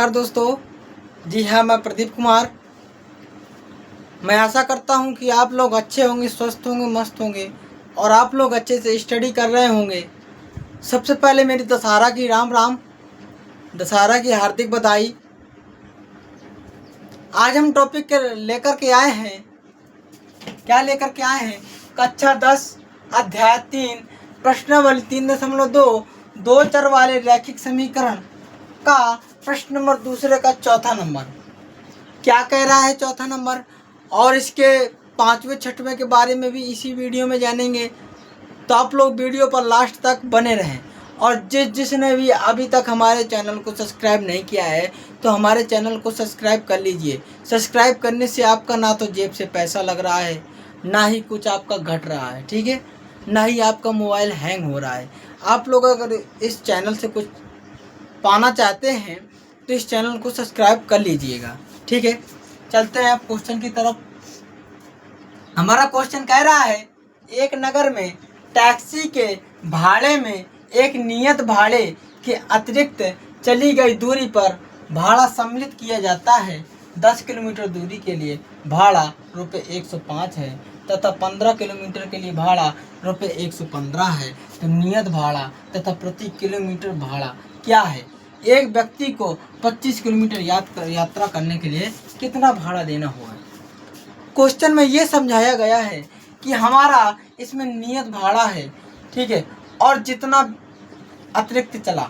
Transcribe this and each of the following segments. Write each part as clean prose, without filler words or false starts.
नमस्कार दोस्तों। जी हाँ, मैं प्रदीप कुमार। मैं आशा करता हूँ कि आप लोग अच्छे होंगे, स्वस्थ होंगे, मस्त होंगे और आप लोग अच्छे से स्टडी कर रहे होंगे। सबसे पहले मेरी दशहरा की राम राम, दशहरा की हार्दिक बधाई। आज हम टॉपिक के लेकर के आए हैं, क्या लेकर के आए हैं? कक्षा 10 अध्याय 3 प्रश्नावली 3.2 दो चर वाले रैखिक समीकरण का प्रश्न नंबर दूसरे का चौथा नंबर। क्या कह रहा है चौथा नंबर, और इसके पाँचवें छठवें के बारे में भी इसी वीडियो में जानेंगे। तो आप लोग वीडियो पर लास्ट तक बने रहें। और जिसने भी अभी तक हमारे चैनल को सब्सक्राइब नहीं किया है तो हमारे चैनल को सब्सक्राइब कर लीजिए। सब्सक्राइब करने से आपका ना तो जेब से पैसा लग रहा है, ना ही कुछ आपका घट रहा है, ठीक है, ना ही आपका मोबाइल हैंग हो रहा है। आप लोग अगर इस चैनल से कुछ पाना चाहते हैं तो इस चैनल को सब्सक्राइब कर लीजिएगा, ठीक है। चलते हैं आप क्वेश्चन की तरफ। हमारा क्वेश्चन कह रहा है, एक नगर में टैक्सी के भाड़े में एक नियत भाड़े के अतिरिक्त चली गई दूरी पर भाड़ा सम्मिलित किया जाता है। 10 किलोमीटर दूरी के लिए भाड़ा रुपये 105 है तथा 15 किलोमीटर के लिए भाड़ा रुपये 115 है। तो नियत भाड़ा तथा प्रति किलोमीटर भाड़ा क्या है? एक व्यक्ति को 25 किलोमीटर यात्रा करने के लिए कितना भाड़ा देना होगा? क्वेश्चन में ये समझाया गया है कि हमारा इसमें नियत भाड़ा है, ठीक है, और जितना अतिरिक्त चला,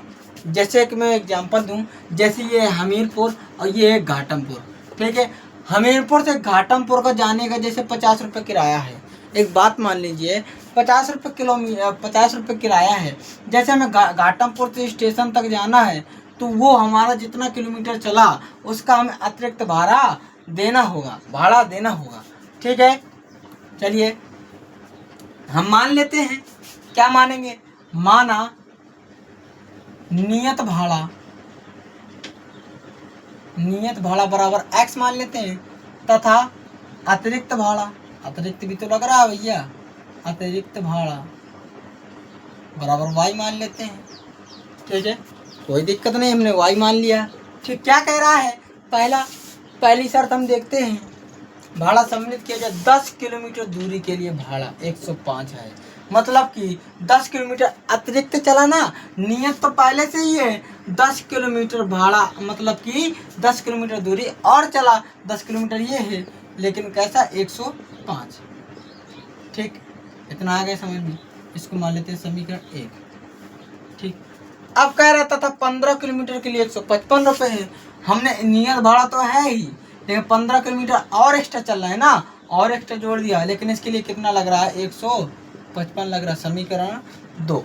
जैसे कि मैं एग्जांपल दूं, जैसे ये हमीरपुर और ये है घाटमपुर, ठीक है। हमीरपुर से घाटमपुर का जाने का जैसे 50 रुपये किराया है। एक बात मान लीजिए, 50 रुपये किराया है। जैसे हमें घाटमपुर से स्टेशन तक जाना है तो वो हमारा जितना किलोमीटर चला उसका हमें अतिरिक्त भाड़ा देना होगा, ठीक है। चलिए हम मान लेते हैं, क्या मानेंगे? माना नियत भाड़ा बराबर x मान लेते हैं तथा अतिरिक्त भाड़ा, अतिरिक्त भी तो लग रहा है भैया, अतिरिक्त भाड़ा बराबर y मान लेते हैं, ठीक है। कोई दिक्कत नहीं, हमने y मान लिया, ठीक। क्या कह रहा है? पहली शर्त हम देखते हैं, भाड़ा सम्मिलित किया जाए। 10 किलोमीटर दूरी के लिए भाड़ा 105 है, मतलब कि 10 किलोमीटर अतिरिक्त चला ना, नियत तो पहले से ही है 10 किलोमीटर भाड़ा, मतलब कि 10 किलोमीटर दूरी और चला 10 किलोमीटर ये है, लेकिन कैसा? 105, ठीक। इतना आ गया समझ में? इसको मान लेते हैं समीकरण 1, ठीक। अब कह रहा था 15 किलोमीटर के लिए 155 रुपये है। हमने नियत भाड़ा तो है ही, लेकिन 15 किलोमीटर और एक्स्ट्रा चल रहा है ना, और एक्स्ट्रा जोड़ दिया, लेकिन इसके लिए कितना लग रहा है? 155 लग रहा है। समीकरण 2,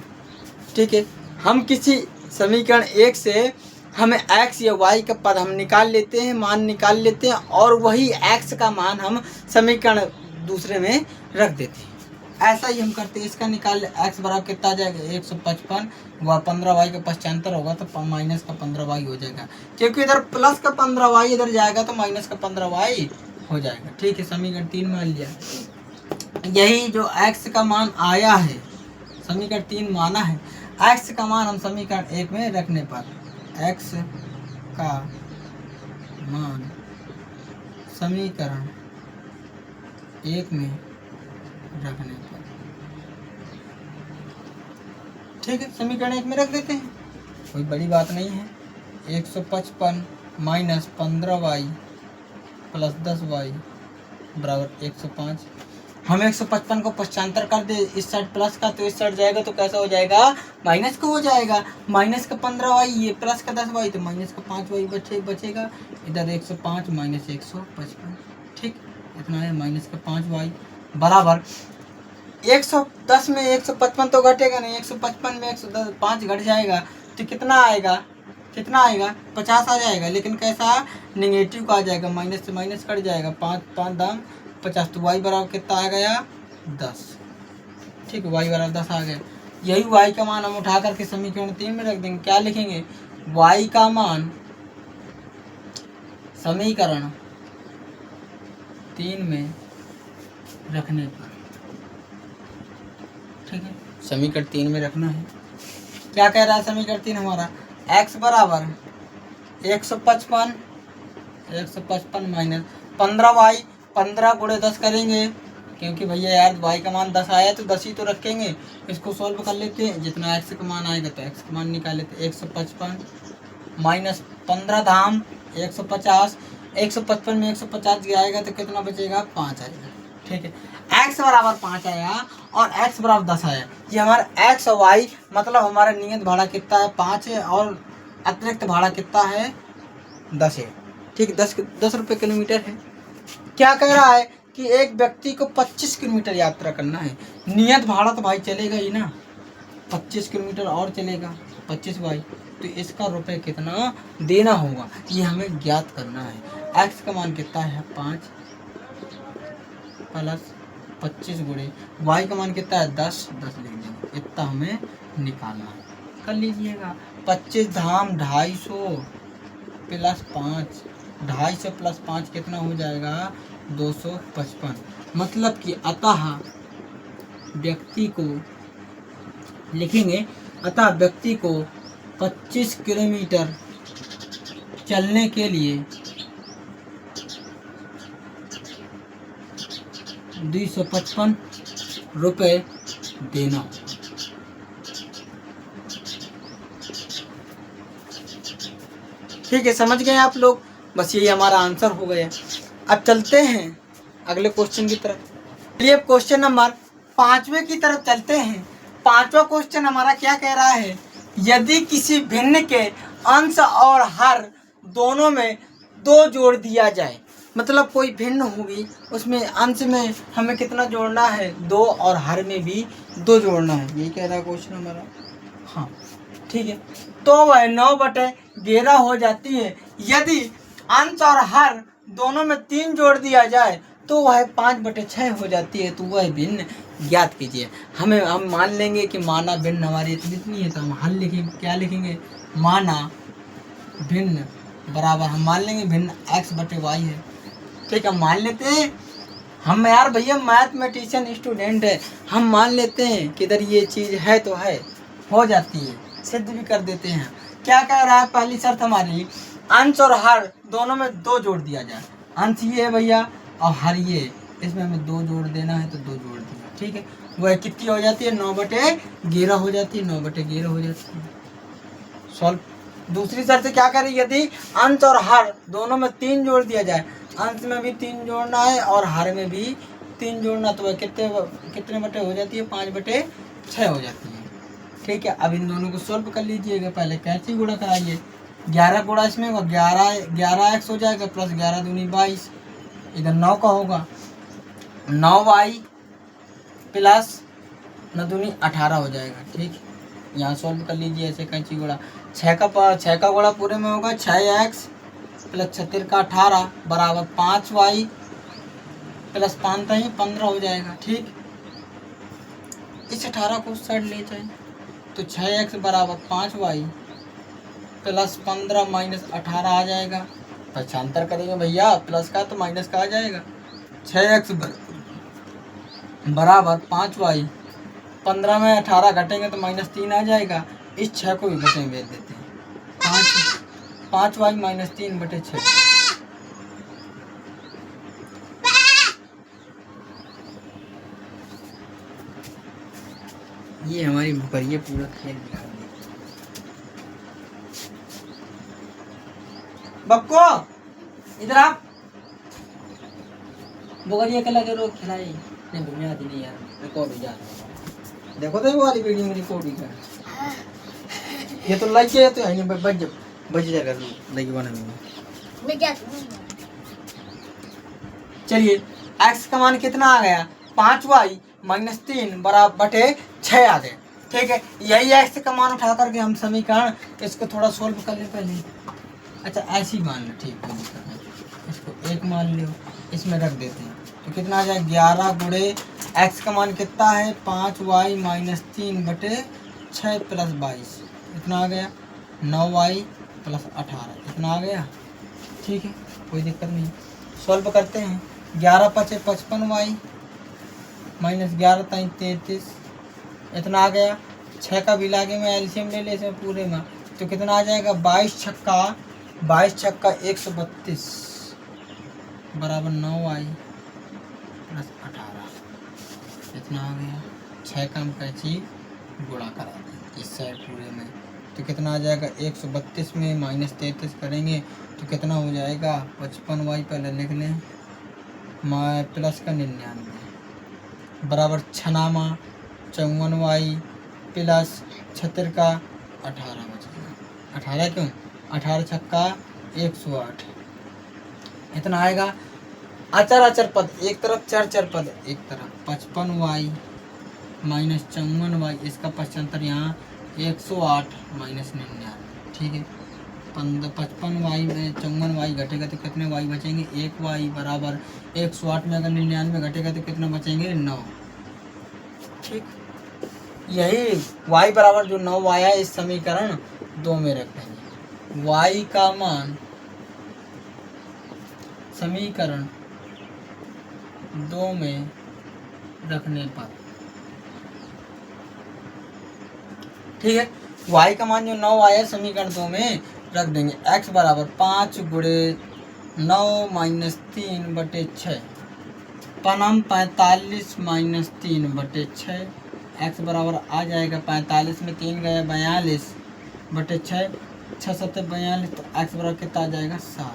ठीक है। हम किसी समीकरण 1 से हमें x या y का पद हम निकाल लेते हैं, मान निकाल लेते हैं, और वही x का मान हम समीकरण दूसरे में रख देते हैं। ऐसा ही हम करते हैं। इसका निकाल x बराबर कितना आ जाएगा? 155, वह 15y का 75 होगा तो माइनस का 15y हो जाएगा, क्योंकि इधर प्लस का 15y इधर जाएगा तो माइनस का 15y हो जाएगा, ठीक है। समीकरण 3 मान लिया। यही जो x का मान आया है, समीकरण 3 माना है, x का मान हम समीकरण 1 में रखने पर, x का मान समीकरण 1 में रखने पर, ठीक है, समीकरण 1 में रख देते हैं, कोई बड़ी बात नहीं है। 155 माइनस 15y प्लस 10y बराबर 105। हम 155 को पक्षांतर कर दे इस साइड प्लस का, तो इस साइड जाएगा तो कैसा हो जाएगा? माइनस का हो जाएगा। माइनस का 15y, ये प्लस का 10y, तो माइनस का 5y बचेगा। इधर 105 माइनस 155, ठीक। इतना है, माइनस का 5y बराबर 110 में 155 तो घटेगा नहीं, 155 में 105 घट जाएगा तो कितना आएगा? 50 आ जाएगा, लेकिन कैसा? नेगेटिव का आ जाएगा, माइनस से माइनस कट जाएगा, 5 दाम 50, तो y बराबर कितना आ गया? 10, ठीक। y बराबर 10 आ गया। यही y का मान हम उठा करके समीकरण 3 में रख देंगे। क्या लिखेंगे? y का मान समीकरण 3 में रखने पर, ठीक है, समीकरण 3 में रखना है। क्या कह रहा है समीकरण 3 हमारा? x बराबर 155 माइनस 15y, 15 गुणे 10 करेंगे क्योंकि भैया यार y का मान 10 आया तो 10 ही तो रखेंगे। इसको सॉल्व कर लेते हैं, जितना x का मान आएगा तो x का मान निकाल लेते हैं। 155 माइनस 15 धाम 150, 155 में 150 गिराएगा तो कितना बचेगा? 5 आएगा। ठीक है, x बराबर 5 आया और x बराबर 10 आया। ये हमारा x और y मतलब हमारा नियत भाड़ा कितना है? 5 है और अतिरिक्त भाड़ा कितना है? 10 है। ठीक, 10 रुपये किलोमीटर है। क्या कह रहा है कि एक व्यक्ति को 25 किलोमीटर यात्रा करना है। नियत भाड़ा तो भाई चलेगा ही ना, 25 किलोमीटर और चलेगा 25 बाई, तो इसका रुपये कितना देना होगा ये हमें ज्ञात करना है। x का मान कितना है? 5 प्लस 25 गुणे y का मान कितना है? 10 लिख देंगे, इतना हमें निकालना है। कर लीजिएगा। 25 धाम 250 प्लस 5, 250 प्लस 5 कितना हो जाएगा? 255। मतलब कि अतः व्यक्ति को लिखेंगे, अतः व्यक्ति को 25 किलोमीटर चलने के लिए 255 रुपये देना। ठीक है, समझ गए आप लोग? बस यही हमारा आंसर हो गया। अब चलते हैं अगले क्वेश्चन की तरफ। चलिए अब क्वेश्चन नंबर 5वें की तरफ चलते हैं। 5वां क्वेश्चन हमारा क्या कह रहा है? यदि किसी भिन्न के अंश और हर दोनों में 2 जोड़ दिया जाए, मतलब कोई भिन्न होगी उसमें अंश में हमें कितना जोड़ना है? 2 और हर में भी 2 जोड़ना है। यही कह रहा है क्वेश्चन हमारा। हाँ ठीक है, तो वह 9/11 हो जाती है। यदि अंश और हर दोनों में 3 जोड़ दिया जाए तो वह 5/6 हो जाती है। तो वह भिन्न ज्ञात कीजिए। हम मान लेंगे कि माना भिन्न हमारी इतनी है, तो हम हल लिखेंगे। क्या लिखेंगे? माना भिन्न बराबर, हम मान लेंगे भिन्न x/y है। ठीक है, मान लेते हैं हम यार भैया मैथमेटिशियन स्टूडेंट है, हम मान लेते हैं कि इधर ये चीज़ है तो है, हो जाती है, सिद्ध भी कर देते हैं। क्या कह रहा है? पहली शर्त हमारी अंश और हर दोनों में 2 जोड़ दिया जाए। अंश ये है भैया और हर ये, इसमें हमें 2 जोड़ देना है तो 2 जोड़ दिया। ठीक है, वह कितनी हो जाती है? 9/11 हो जाती है। 9/11 हो जाती है। सॉल्व। दूसरी शर्त क्या करें? यदि अंश और हर दोनों में 3 जोड़ दिया जाए, अंश में भी 3 जोड़ना है और हर में भी 3 जोड़ना, तो वह कितने बटे हो जाती है? 5/6 हो जाती है। ठीक है, अब इन दोनों को सॉल्व कर लीजिएगा। पहले कैसे गुणा कराइए? 11 गुणा इसमें होगा, 11x हो जाएगा प्लस 11 दूनी 22, इधर 9 का होगा, 9y प्लस 9 दूनी 18 हो जाएगा। ठीक, यहाँ सॉल्व कर लीजिए ऐसे कैंची गुणा। 6 का गुणा पूरे में होगा, 6x प्लस 36 का 18 बराबर 5y प्लस 5 15 हो जाएगा। ठीक, इस 18 को उस साइड ले जाए तो 6x बराबर 5y प्लस 15 माइनस 18 आ जाएगा। पक्षांतर करेंगे भैया, प्लस का तो माइनस का आ जाएगा। 6x बराबर 5y, 15 में 18 घटेंगे तो -3 आ जाएगा। इस 6 को भी बटे में भेज देते हैं। 5y - 3/6। ये हमारी भुखरिया पूरा खेल बिगाड़ दी। बक्को इधर आप, भुखरिया के लगे रोज खिलाई नहीं, बुनियाद नहीं यार, रिकॉर्ड हो जाता। देखो तो वो वाली वीडियो में रिकॉर्ड ही कर। ये तो लाइक किया तो है नहीं, बच जाएगा लाइक बनाने में। मैं क्या करूंगा? चलिए x का मान कितना आ गया? 5y - 3 बराबर 6 आ गए। ठीक है, यही x का मान उठा करके हम समीकरण इसको थोड़ा सोल्व कर ले पहले। अच्छा ऐसी मान लो, ठीक है, इसको 1 मान लो, इसमें रख देते हैं तो कितना आ जाए? 11 गुणे x का मान कितना है? 5y - 3/6 प्लस 22, इतना आ गया। 9y प्लस 18, इतना आ गया। ठीक है, कोई दिक्कत नहीं। सॉल्व करते हैं। 11 × 5 = 55y - 11 × 3 = 33, इतना आ गया। 6 का भी लागे में एलसीएम ले ले इसमें पूरे में, तो कितना आ जाएगा? 22 × 6 = 22 छक्का 132 बराबर 9y प्लस 18। इतना आ गया। 6 काम कैची गुणा करा दें इस साइड पूरे में, तो कितना आ जाएगा 132 में -33 करेंगे तो कितना हो जाएगा 55y पहले लिख लें प्लस का 99 बराबर 6 नामा 54y प्लस 76 का 18 बचेगा। 18 क्यों 18 छक्का 108 इतना आएगा। अचर अचर पद एक तरफ, चर चर पद एक तरफ। 55y माइनस 54y, इसका 75 यहाँ 108 माइनस 99। ठीक है 55y में 54y घटेगा तो कितने y बचेंगे 1y बराबर 108 में अगर 99 घटेगा तो कितना बचेंगे 9। ठीक यही y बराबर जो 9 आया इस समीकरण 2 में रखेंगे। y का मान समीकरण 2 में रखने पर, ठीक है y का मान जो 9 आया समीकरण 2 में रख देंगे। x बराबर 5 गुणे 9 माइनस 3 बटे 6 पनम 45 माइनस 3 बटे 6। x बराबर आ जाएगा 45 में 3 गया 42 बटे 6, 6 7 42, तो x बराबर कितना आ जाएगा 7।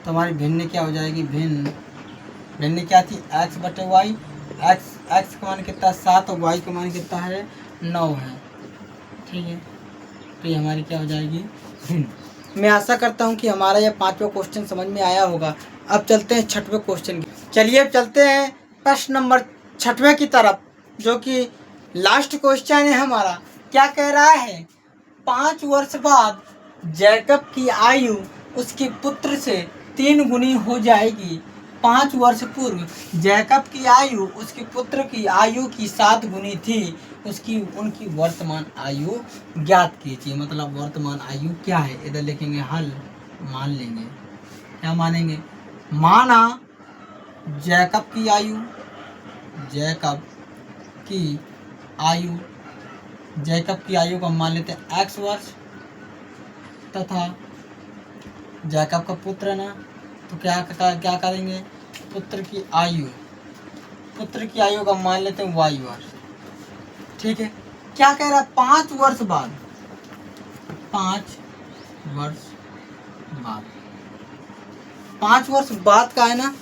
तो हमारी भिन्न क्या हो जाएगी, भिन्न क्या थी x बटे y। x का मान कितना 7 और y का मान कितना है 9 है। ठीक है तो ये हमारी क्या हो जाएगी भिन्न। मैं आशा करता हूँ कि हमारा यह 5वां क्वेश्चन समझ में आया होगा। अब चलते हैं 6वें क्वेश्चन की। चलिए अब चलते हैं प्रश्न नंबर 6वें की तरफ, जो कि लास्ट क्वेश्चन है हमारा। क्या कह रहा है 5 वर्ष बाद जैकब की आयु उसके पुत्र से 3 गुनी हो जाएगी। 5 वर्ष पूर्व जैकब की आयु उसके पुत्र की आयु की 7 गुनी थी। उनकी वर्तमान आयु ज्ञात कीजिए। मतलब वर्तमान आयु क्या है, इधर लिखेंगे हल, मान लेंगे। क्या मानेंगे, माना जैकब की आयु को मान लेते हैं x वर्ष, तथा जैकब का पुत्र ना, तो क्या करेंगे पुत्र की आयु का मान लेते हैं y वर्ष। ठीक है क्या कह रहा है 5 वर्ष बाद, 5 वर्ष बाद का है ना।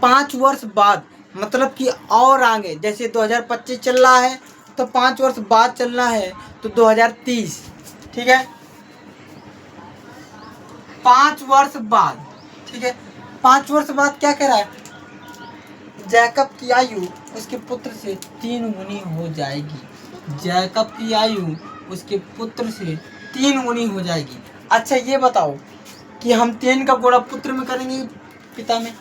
5 वर्ष बाद मतलब कि और आगे, जैसे 2025 चल रहा है तो 5 वर्ष बाद चलना है तो 2030। ठीक है 5 वर्ष बाद, ठीक है 5 वर्ष बाद क्या कह रहा है जैकब की आयु उसके पुत्र से 3 गुनी हो जाएगी। जैकब की आयु उसके पुत्र से 3 गुनी हो जाएगी। अच्छा ये बताओ कि हम 3 का गुणा पुत्र में करेंगे पिता में,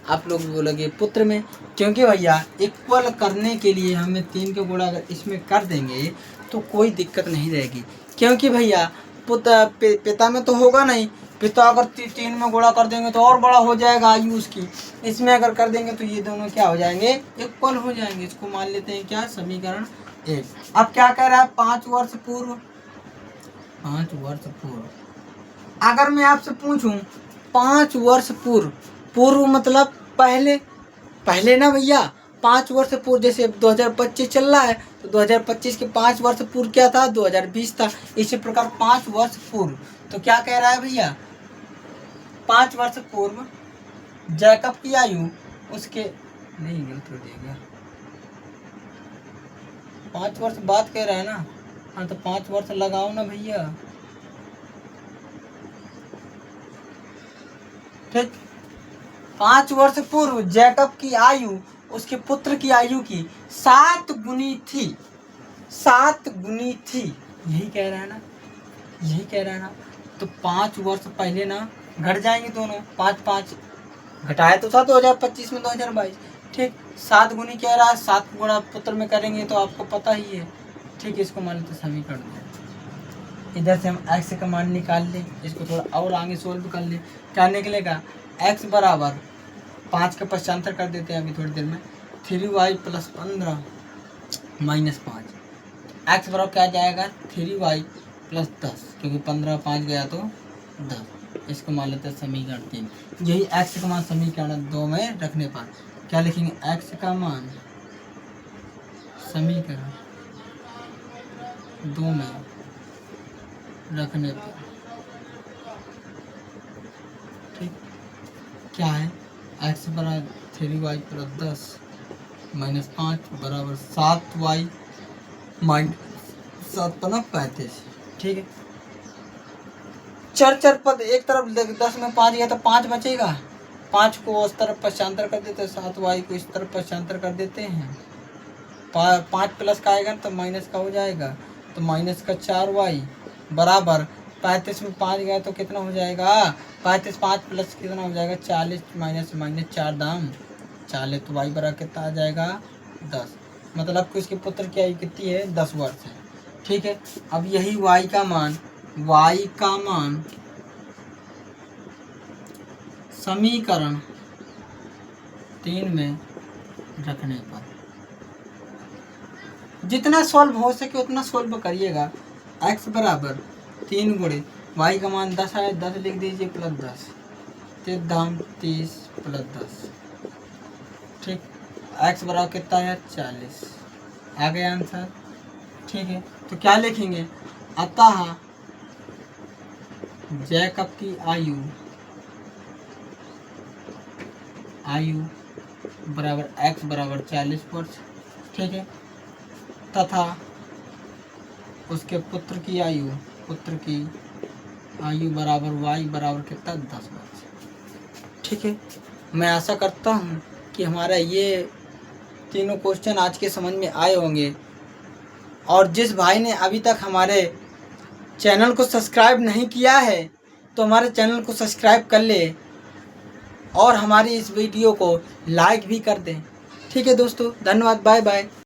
आप लोग बोलोगे पुत्र में, क्योंकि भैया इक्वल करने के लिए हमें 3 का गुणा अगर इसमें कर देंगे तो कोई दिक्कत नहीं रहेगी। क्योंकि भैया पिता में तो होगा नहीं, पिता अगर 3 में गुणा कर देंगे तो और बड़ा हो जाएगा आयु उसकी। इसमें अगर कर देंगे तो ये दोनों क्या हो जाएंगे इक्वल हो जाएंगे। इसको मान लेते हैं क्या समीकरण 1। अब क्या कह रहा है 5 वर्ष पूर्व, अगर मैं आपसे पूछूं 5 वर्ष पूर्व मतलब पहले ना भैया 5 वर्ष पूर्व, जैसे 2025 चल रहा है तो 2025 के 5 वर्ष पूर्व क्या था 2020 था। इसी प्रकार 5 वर्ष पूर्व, तो क्या कह रहा है भैया 5 वर्ष पूर्व जैकब की आयु उसके नहीं गलत हो देगा 5 वर्ष बाद कह रहा है ना, हाँ तो 5 वर्ष लगाओ ना भैया। ठीक 5 वर्ष पूर्व जैकब की आयु उसके पुत्र की आयु की 7 गुनी थी, यही कह रहा है ना। तो 5 वर्ष पहले ना घट जाएंगे दोनों, 5 घटाया तो था 2025 में 2022। ठीक 7 गुनी कह रहा है, 7 गुणा पुत्र में करेंगे तो आपको पता ही है। ठीक इसको मान लेते समीकरण में। इधर से हम x का मान निकाल लें, इसको थोड़ा और आगे सोल्व कर लें। क्या निकलेगा x बराबर 5 का पश्चांतर कर देते हैं अभी थोड़ी देर में, 3y प्लस 15 माइनस 5। x बराबर क्या जाएगा 3y प्लस 10, क्योंकि 15 5 गया तो 10। इसको मान लेते हैं समीकरण 3। यही x का मान समीकरण 2 में रखने पर क्या लिखेंगे, x का मान समीकरण 2 में रखने पर ठीक क्या है, x बराबर 3y प्लस 10 माइनस 5 बराबर 7y माइनस 7×35। ठीक है, चर पद एक तरफ 10 में 5 गया तो 5 बचेगा, 5 को उस तरफ पक्षांतर कर देते हैं, 7y को इस तरफ पक्षांतर कर देते हैं, 5 प्लस का आएगा तो माइनस का हो जाएगा, तो माइनस का 4y बराबर 35 में 5 गया तो कितना हो जाएगा, 35 5 प्लस कितना हो जाएगा 40 माइनस 4 दाम 40, तो y बराबर कितना आ जाएगा 10। मतलब कि उसके पुत्र की आयु कितनी है, 10 वर्ष है। ठीक है, अब यही y का मान समीकरण 3 में रखने पर जितना सॉल्व हो सके उतना सॉल्व करिएगा। x बराबर 3 गुणे y का मान 10 है, 10 लिख दीजिए प्लस 10, 30 दाम 30 प्लस 10। ठीक, x बराबर कितना है 40, आ गया आंसर। ठीक है, तो क्या लिखेंगे, अतः जैकब की आयु बराबर x बराबर 40 वर्ष। ठीक है, तथा उसके पुत्र की आयु बराबर y बराबर कितना 10 वर्ष। ठीक है, मैं आशा करता हूँ कि हमारा ये तीनों क्वेश्चन आज के समझ में आए होंगे। और जिस भाई ने अभी तक हमारे चैनल को सब्सक्राइब नहीं किया है तो हमारे चैनल को सब्सक्राइब कर ले और हमारी इस वीडियो को लाइक भी कर दें। ठीक है दोस्तों, धन्यवाद, बाय बाय।